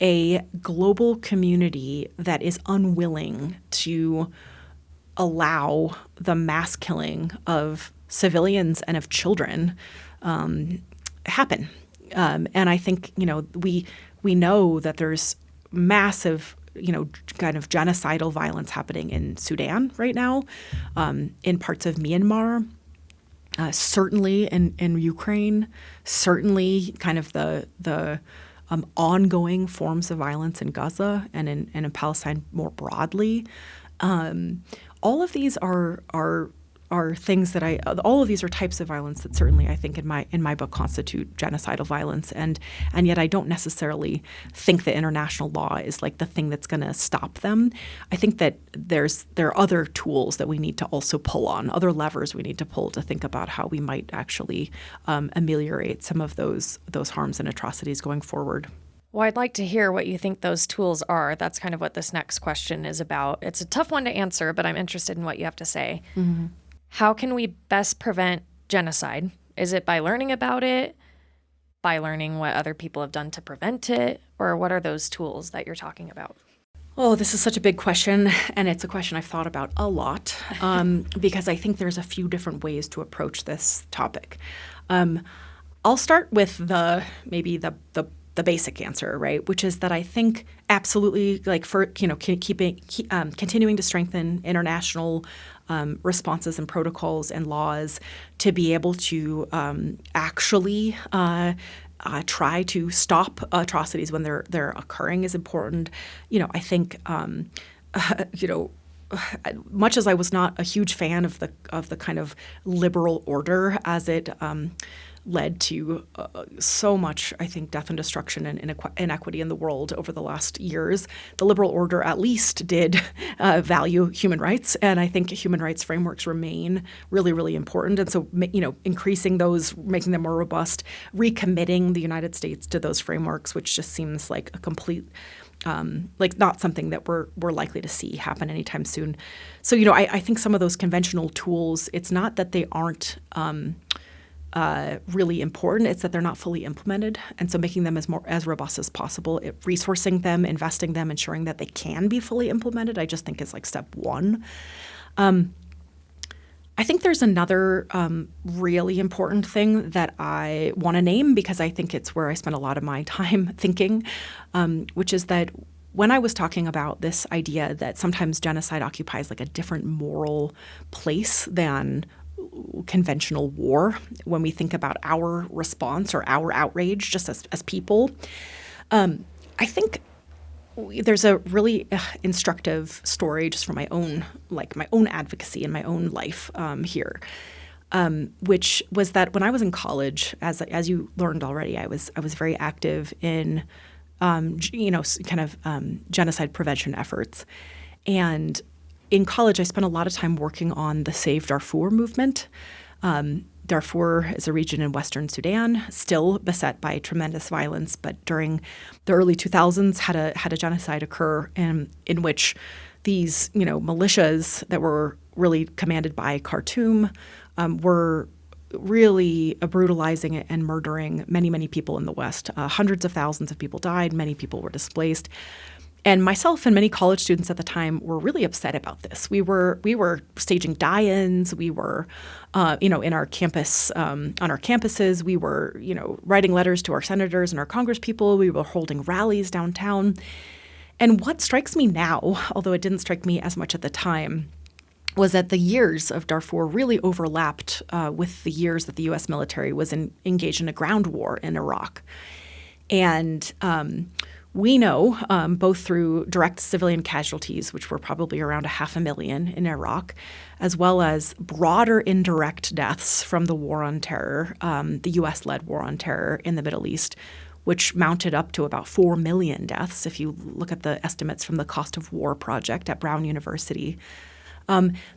a global community that is unwilling to allow the mass killing of civilians and of children happen. And I think, we know that there's massive, kind of genocidal violence happening in Sudan right now, in parts of Myanmar, certainly in Ukraine, certainly kind of the ongoing forms of violence in Gaza and in Palestine more broadly. All of these are things that all of these are types of violence that certainly I think in my book constitute genocidal violence, and yet I don't necessarily think that international law is like the thing that's going to stop them. I think that there are other tools that we need to also pull on, other levers we need to pull to think about how we might actually ameliorate some of those harms and atrocities going forward. Well, I'd like to hear what you think those tools are. That's kind of what this next question is about. It's a tough one to answer, but I'm interested in what you have to say. Mm-hmm. How can we best prevent genocide? Is it by learning about it, by learning what other people have done to prevent it, or what are those tools that you're talking about? Oh, this is such a big question, and it's a question I've thought about a lot because I think there's a few different ways to approach this topic. I'll start with the basic answer, right? Which is that I think absolutely, continuing to strengthen international responses and protocols and laws to be able to actually try to stop atrocities when they're occurring is important. I think much as I was not a huge fan of the kind of liberal order as it led to so much, I think, death and destruction and inequity in the world over the last years, the liberal order at least did value human rights, and I think human rights frameworks remain really, really important. And so, increasing those, making them more robust, recommitting the United States to those frameworks, which just seems like a complete not something that we're likely to see happen anytime soon. So, I think some of those conventional tools, it's not that they aren't really important, it's that they're not fully implemented. And so making them as robust as possible, resourcing them, investing them, ensuring that they can be fully implemented, I just think is like step one. I think there's another really important thing that I want to name because I think it's where I spend a lot of my time thinking, which is that when I was talking about this idea that sometimes genocide occupies like a different moral place than conventional war, when we think about our response or our outrage just as people, I think there's a really instructive story just from my own advocacy in my own life here, which was that when I was in college, as you learned already, I was very active in genocide prevention efforts. And in college, I spent a lot of time working on the Save Darfur movement. Darfur is a region in Western Sudan, still beset by tremendous violence, but during the early 2000s had a genocide occur in which these militias that were really commanded by Khartoum were really brutalizing and murdering many, many people in the West. Hundreds of thousands of people died. Many people were displaced. And myself and many college students at the time were really upset about this. We were staging die-ins. We were, in our campus, on our campuses. We were, writing letters to our senators and our congresspeople. We were holding rallies downtown. And what strikes me now, although it didn't strike me as much at the time, was that the years of Darfur really overlapped with the years that the U.S. military was engaged in a ground war in Iraq. And we know, both through direct civilian casualties, which were probably around 500,000 in Iraq, as well as broader indirect deaths from the war on terror, the U.S.-led war on terror in the Middle East, which mounted up to about 4 million deaths if you look at the estimates from the Cost of War Project at Brown University.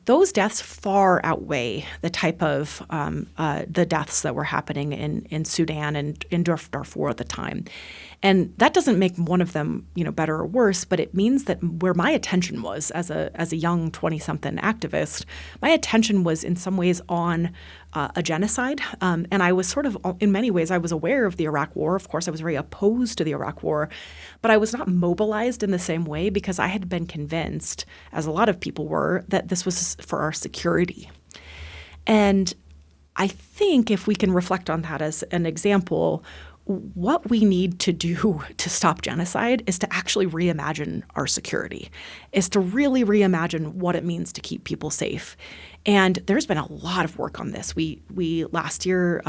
Those deaths far outweigh the type of the deaths that were happening in Sudan and in Darfur at the time. And that doesn't make one of them, better or worse, but it means that where my attention was as a young 20-something activist, my attention was in some ways on a genocide. And I was sort of, in many ways, I was aware of the Iraq War. Of course, I was very opposed to the Iraq War, but I was not mobilized in the same way because I had been convinced, as a lot of people were, that this was for our security. And I think if we can reflect on that as an example, what we need to do to stop genocide is to actually reimagine our security, is to really reimagine what it means to keep people safe. And there's been a lot of work on this. We last year,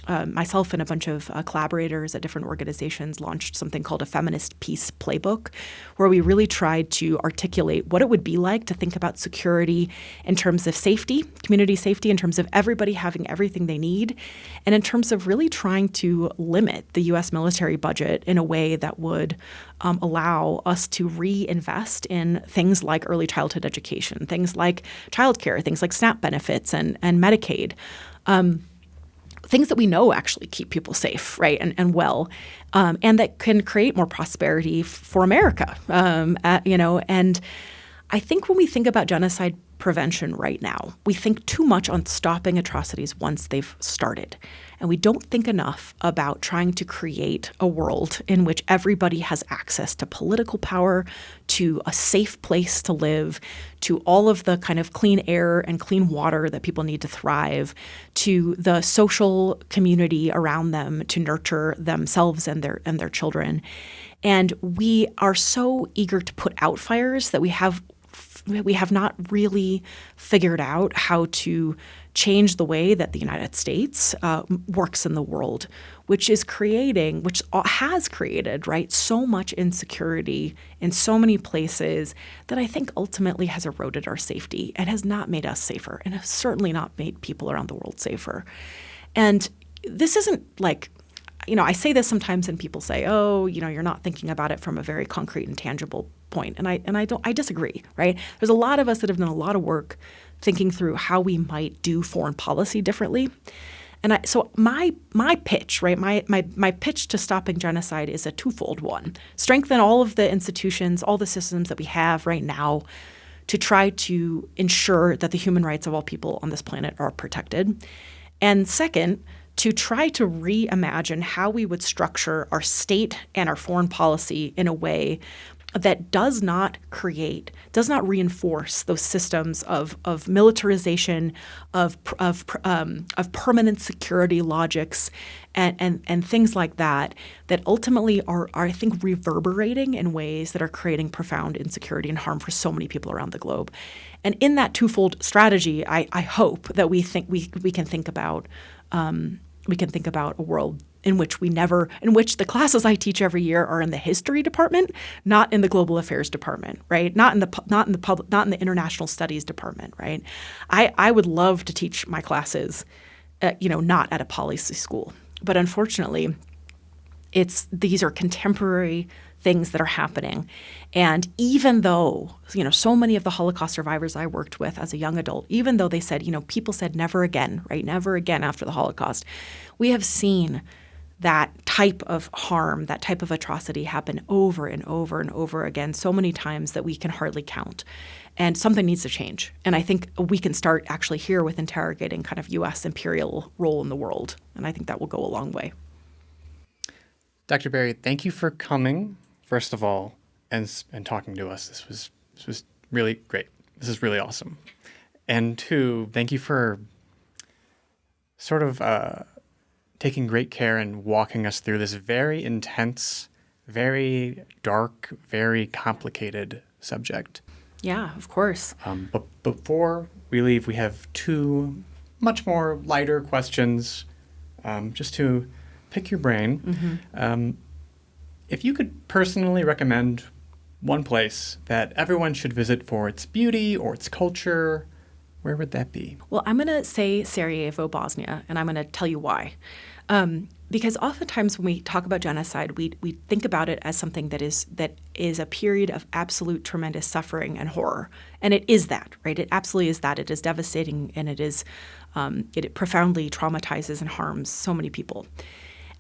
myself and a bunch of collaborators at different organizations launched something called a Feminist Peace Playbook, where we really tried to articulate what it would be like to think about security in terms of safety, community safety, in terms of everybody having everything they need, and in terms of really trying to limit the U.S. military budget in a way that would allow us to reinvest in things like early childhood education, things like childcare, things like SNAP benefits and Medicaid, things that we know actually keep people safe, right, and well, and that can create more prosperity for America, And I think when we think about genocide prevention right now, we think too much on stopping atrocities once they've started. And we don't think enough about trying to create a world in which everybody has access to political power, to a safe place to live, to all of the kind of clean air and clean water that people need to thrive, to the social community around them to nurture themselves and their children. And we are so eager to put out fires that we have not really figured out how to change the way that the United States works in the world, which has created, right, so much insecurity in so many places that I think ultimately has eroded our safety and has not made us safer and has certainly not made people around the world safer. And this isn't like, I say this sometimes and people say, oh, you're not thinking about it from a very concrete and tangible point. And I disagree, right? There's a lot of us that have done a lot of work thinking through how we might do foreign policy differently. And so my pitch, right, my pitch to stopping genocide is a twofold one. Strengthen all of the institutions, all the systems that we have right now to try to ensure that the human rights of all people on this planet are protected. And second, to try to reimagine how we would structure our state and our foreign policy in a way that does not reinforce those systems of militarization, of permanent security logics, and things like that ultimately are, I think, reverberating in ways that are creating profound insecurity and harm for so many people around the globe. And in that twofold strategy, I hope that we can think about a world in which the classes I teach every year are in the history department, not in the global affairs department, right? Not in the international studies department, right? I would love to teach my classes, not at a policy school, but unfortunately, these are contemporary things that are happening. And even though, so many of the Holocaust survivors I worked with as a young adult, even though they said, people said never again, right? Never again after the Holocaust, we have seen that type of harm, that type of atrocity happen over and over and over again so many times that we can hardly count. And something needs to change. And I think we can start actually here with interrogating kind of U.S. imperial role in the world. And I think that will go a long way. Dr. Berry, thank you for coming, first of all, and talking to us. This was really great. This is really awesome. And two, thank you for sort of taking great care and walking us through this very intense very dark, very complicated subject. Yeah, of course. But before we leave, we have two much more lighter questions just to pick your brain. If you could personally recommend one place that everyone should visit for its beauty or its culture, where would that be? Well, I'm going to say Sarajevo, Bosnia, and I'm going to tell you why. Because oftentimes when we talk about genocide, we think about it as something that is a period of absolute tremendous suffering and horror, and it is that, right? It absolutely is that. It is devastating, and it profoundly traumatizes and harms so many people.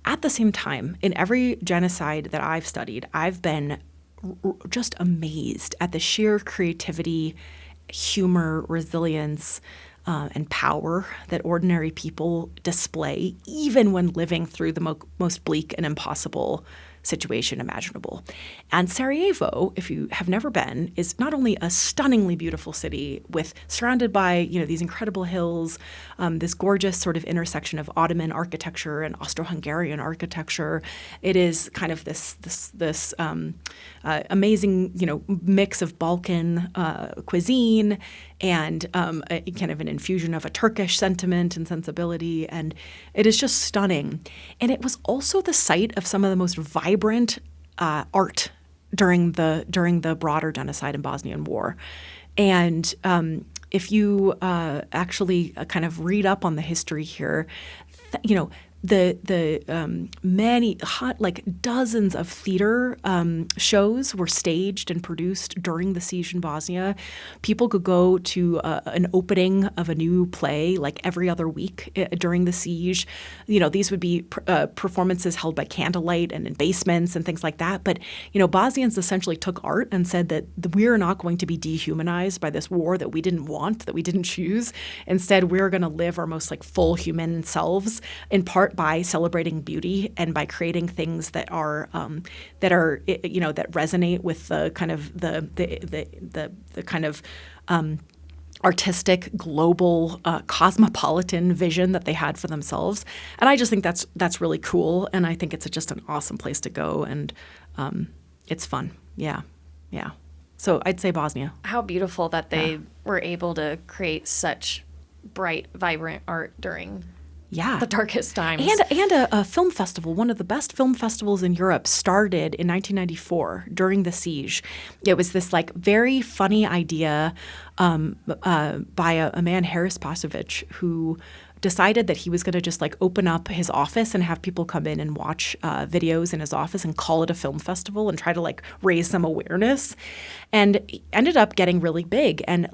At the same time, in every genocide that I've studied, I've been just amazed at the sheer creativity, humor, resilience, and power that ordinary people display, even when living through the most bleak and impossible situation imaginable. And Sarajevo, if you have never been, is not only a stunningly beautiful city surrounded by these incredible hills, this gorgeous sort of intersection of Ottoman architecture and Austro-Hungarian architecture. It is kind of this amazing mix of Balkan cuisine and kind of an infusion of a Turkish sentiment and sensibility, and it is just stunning. And it was also the site of some of the most vibrant art during the broader genocide and Bosnian War. And if you actually kind of read up on the history here, the many dozens of theater shows were staged and produced during the siege in Bosnia. People could go to an opening of a new play like every other week during the siege. These would be performances held by candlelight and in basements and things like that. But Bosnians essentially took art and said that we're not going to be dehumanized by this war that we didn't want, that we didn't choose. Instead, we're going to live our most full human selves, in part by celebrating beauty and by creating things that resonate with the kind of the kind of artistic, global, cosmopolitan vision that they had for themselves. And I just think that's really cool, and I think it's just an awesome place to go, and it's fun. Yeah. So I'd say Bosnia. How beautiful that they were able to create such bright, vibrant art during the darkest times. And a film festival, one of the best film festivals in Europe, started in 1994 during the siege. It was this very funny idea by a man, Haris Pasovich, who decided that he was going to just open up his office and have people come in and watch videos in his office and call it a film festival and try to raise some awareness, and ended up getting really big, and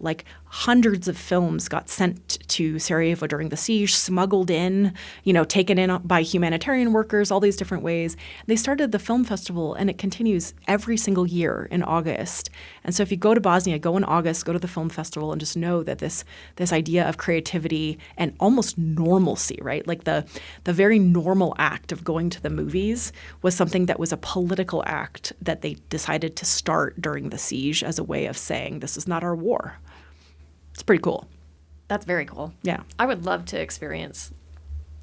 hundreds of films got sent to Sarajevo during the siege, smuggled in, taken in by humanitarian workers, all these different ways. They started the film festival, and it continues every single year in August. And so if you go to Bosnia, go in August, go to the film festival, and just know that this idea of creativity and almost normalcy, right? The very normal act of going to the movies was something that was a political act that they decided to start during the siege as a way of saying, this is not our war. It's pretty cool. That's very cool. Yeah. I would love to experience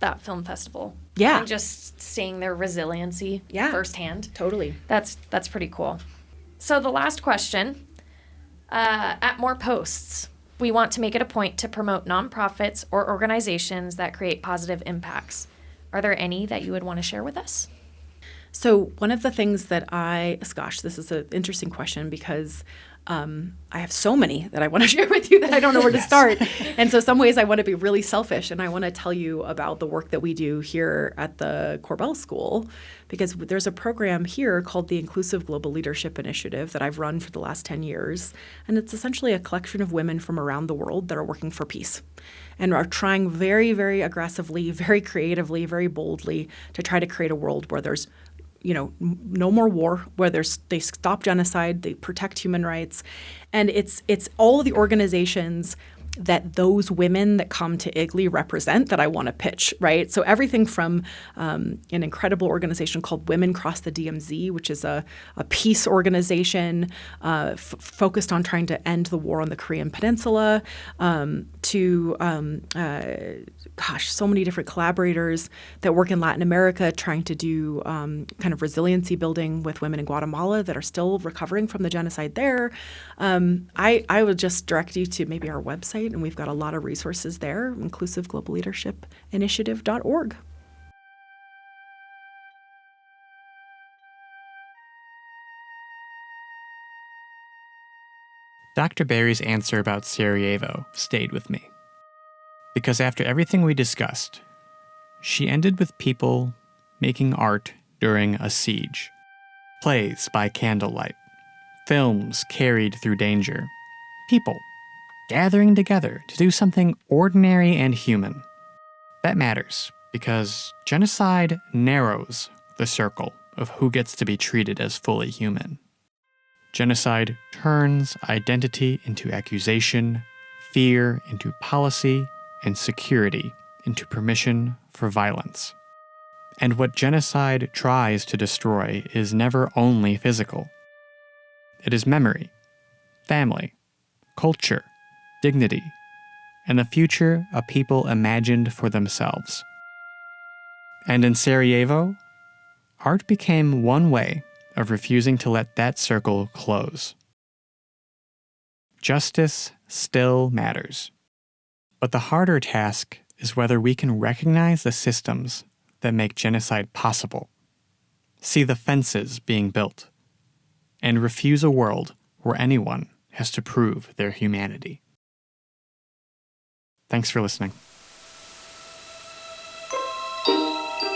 that film festival. Yeah. And just seeing their resiliency firsthand. Totally. That's pretty cool. So the last question, at Mooreposts, we want to make it a point to promote nonprofits or organizations that create positive impacts. Are there any that you would want to share with us? So one of the things that this is an interesting question because I have so many that I want to share with you that I don't know where to start. And so some ways I want to be really selfish, and I want to tell you about the work that we do here at the Korbel School, because there's a program here called the Inclusive Global Leadership Initiative that I've run for the last 10 years. And it's essentially a collection of women from around the world that are working for peace and are trying very, very aggressively, very creatively, very boldly to try to create a world where there's no more war, where they stop genocide, they protect human rights. And it's all of the organizations that those women that come to IGLE represent that I want to pitch, right? So everything from an incredible organization called Women Cross the DMZ, which is a peace organization focused on trying to end the war on the Korean Peninsula, to, so many different collaborators that work in Latin America trying to do kind of resiliency building with women in Guatemala that are still recovering from the genocide there. I would just direct you to maybe our website, and we've got a lot of resources there, inclusivegloballeadershipinitiative.org. Dr. Berry's answer about Sarajevo stayed with me. Because after everything we discussed, she ended with people making art during a siege, plays by candlelight, films carried through danger, people gathering together to do something ordinary and human. That matters because genocide narrows the circle of who gets to be treated as fully human. Genocide turns identity into accusation, fear into policy, and security into permission for violence. And what genocide tries to destroy is never only physical. It is memory, family, culture, dignity, and the future a people imagined for themselves. And in Sarajevo, art became one way of refusing to let that circle close. Justice still matters, but the harder task is whether we can recognize the systems that make genocide possible, see the fences being built, and refuse a world where anyone has to prove their humanity. Thanks for listening.